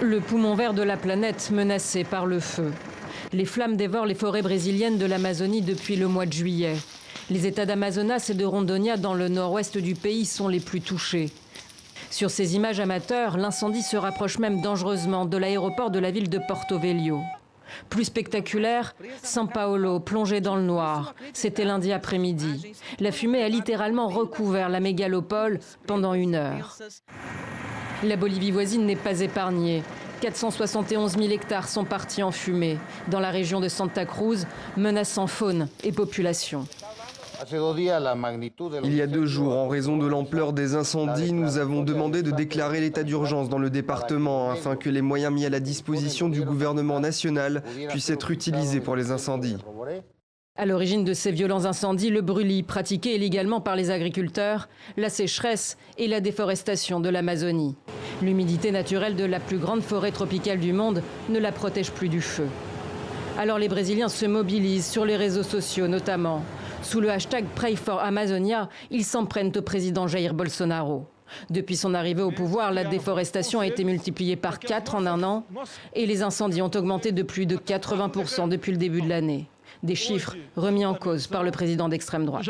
Le poumon vert de la planète menacé par le feu. Les flammes dévorent les forêts brésiliennes de l'Amazonie depuis le mois de juillet. Les États d'Amazonas et de Rondônia dans le nord-ouest du pays sont les plus touchés. Sur ces images amateurs, l'incendie se rapproche même dangereusement de l'aéroport de la ville de Porto Velho. Plus spectaculaire, São Paulo, plongé dans le noir. C'était lundi après-midi. La fumée a littéralement recouvert la mégalopole pendant 1 heure. La Bolivie voisine n'est pas épargnée. 471 000 hectares sont partis en fumée dans la région de Santa Cruz, menaçant faune et population. Il y a 2 jours, en raison de l'ampleur des incendies, nous avons demandé de déclarer l'état d'urgence dans le département afin que les moyens mis à la disposition du gouvernement national puissent être utilisés pour les incendies. À l'origine de ces violents incendies, le brûlis pratiqué illégalement par les agriculteurs, la sécheresse et la déforestation de l'Amazonie. L'humidité naturelle de la plus grande forêt tropicale du monde ne la protège plus du feu. Alors les Brésiliens se mobilisent sur les réseaux sociaux notamment. Sous le hashtag Pray for Amazonia, ils s'en prennent au président Jair Bolsonaro. Depuis son arrivée au pouvoir, la déforestation a été multipliée par 4 en 1 an et les incendies ont augmenté de plus de 80% depuis le début de l'année. Des chiffres remis en cause par le président d'extrême droite.